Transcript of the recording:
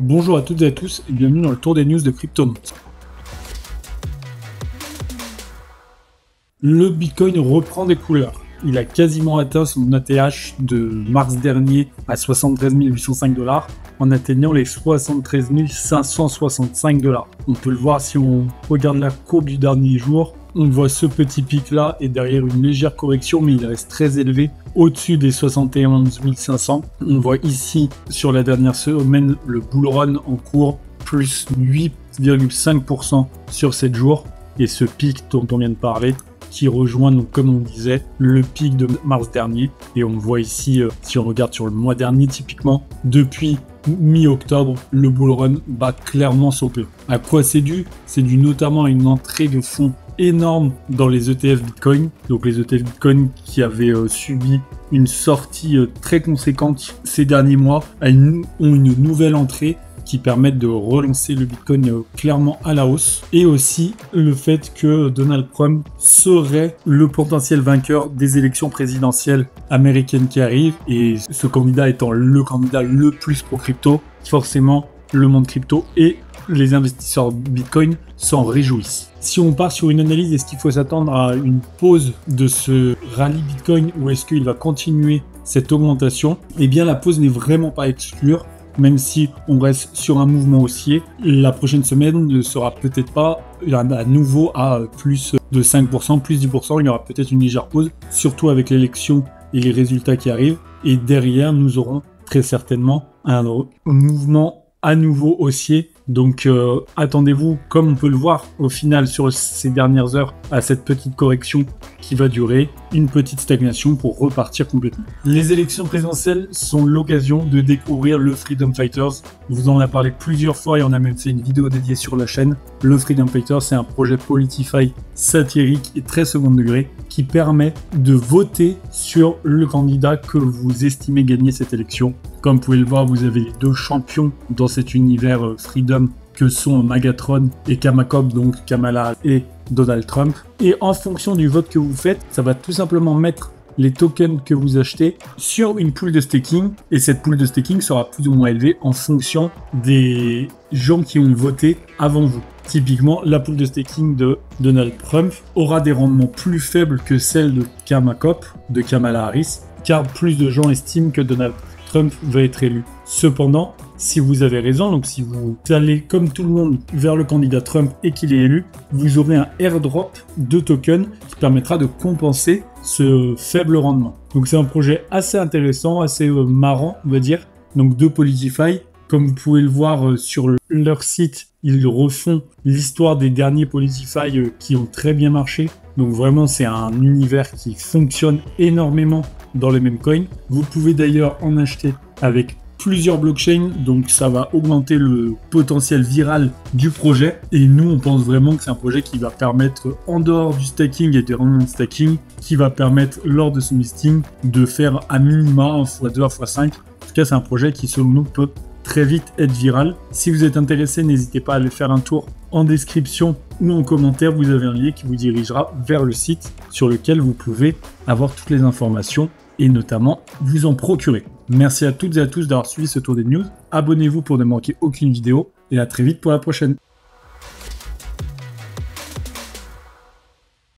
Bonjour à toutes et à tous et bienvenue dans le tour des news de CryptoNote. Le Bitcoin reprend des couleurs. Il a quasiment atteint son ATH de mars dernier à 73 805 $, en atteignant les 73 565 $. On peut le voir si on regarde la courbe du dernier jour. On voit ce petit pic là et derrière une légère correction, mais il reste très élevé au-dessus des 71 500. On voit ici sur la dernière semaine le bull run en cours, plus 8,5% sur 7 jours. Et ce pic dont on vient de parler, qui rejoint, donc, comme on disait, le pic de mars dernier. Et on voit ici, si on regarde sur le mois dernier typiquement, depuis mi-octobre, le bull run bat clairement son plein. À quoi c'est dû? C'est dû notamment à une entrée de fonds énorme dans les ETF Bitcoin. Donc les ETF Bitcoin qui avaient subi une sortie très conséquente ces derniers mois ont une nouvelle entrée qui permettent de relancer le Bitcoin clairement à la hausse. Et aussi le fait que Donald Trump serait le potentiel vainqueur des élections présidentielles américaines qui arrivent. Et ce candidat étant le candidat le plus pro-crypto, forcément le monde crypto et les investisseurs Bitcoin s'en réjouissent. Si on part sur une analyse, est-ce qu'il faut s'attendre à une pause de ce rallye Bitcoin ou est-ce qu'il va continuer cette augmentation? Eh bien la pause n'est vraiment pas à exclure. Même si on reste sur un mouvement haussier, la prochaine semaine ne sera peut-être pas à nouveau à plus de 5%, plus 10%, il y aura peut-être une légère pause, surtout avec l'élection et les résultats qui arrivent. Et derrière, nous aurons très certainement un mouvement à nouveau haussier. Donc attendez-vous, comme on peut le voir au final sur ces dernières heures, à cette petite correction qui va durer, une petite stagnation pour repartir complètement. Les élections présidentielles sont l'occasion de découvrir le Freedom Fighters. On vous en a parlé plusieurs fois et on a même fait une vidéo dédiée sur la chaîne. Le Freedom Fighters, c'est un projet Politify satirique et très second degré qui permet de voter sur le candidat que vous estimez gagner cette élection. Comme vous pouvez le voir, vous avez les deux champions dans cet univers Freedom que sont Megatron et Kamakop, donc Kamala et Donald Trump. Et en fonction du vote que vous faites, ça va tout simplement mettre les tokens que vous achetez sur une pool de staking. Et cette pool de staking sera plus ou moins élevée en fonction des gens qui ont voté avant vous. Typiquement, la pool de staking de Donald Trump aura des rendements plus faibles que celle de Kamakop, de Kamala Harris, car plus de gens estiment que Donald Trump va être élu. Cependant, si vous avez raison, donc si vous allez comme tout le monde vers le candidat Trump et qu'il est élu, vous aurez un airdrop de tokens qui permettra de compenser ce faible rendement. Donc c'est un projet assez intéressant, assez marrant, on va dire. Donc de Politify, comme vous pouvez le voir sur leur site, ils refont l'histoire des derniers Politify qui ont très bien marché. Donc vraiment, c'est un univers qui fonctionne énormément dans les mêmes coins. Vous pouvez d'ailleurs en acheter avec plusieurs blockchains, donc ça va augmenter le potentiel viral du projet. Et nous, on pense vraiment que c'est un projet qui va permettre, en dehors du staking et des rendements de staking, qui va permettre, lors de son listing, de faire à minima 1x2, 1x5. En tout cas, c'est un projet qui, selon nous, peut très vite être viral. Si vous êtes intéressé, n'hésitez pas à aller faire un tour en description ou en commentaire. Vous avez un lien qui vous dirigera vers le site sur lequel vous pouvez avoir toutes les informations et notamment vous en procurer. Merci à toutes et à tous d'avoir suivi ce tour des news. Abonnez-vous pour ne manquer aucune vidéo et à très vite pour la prochaine.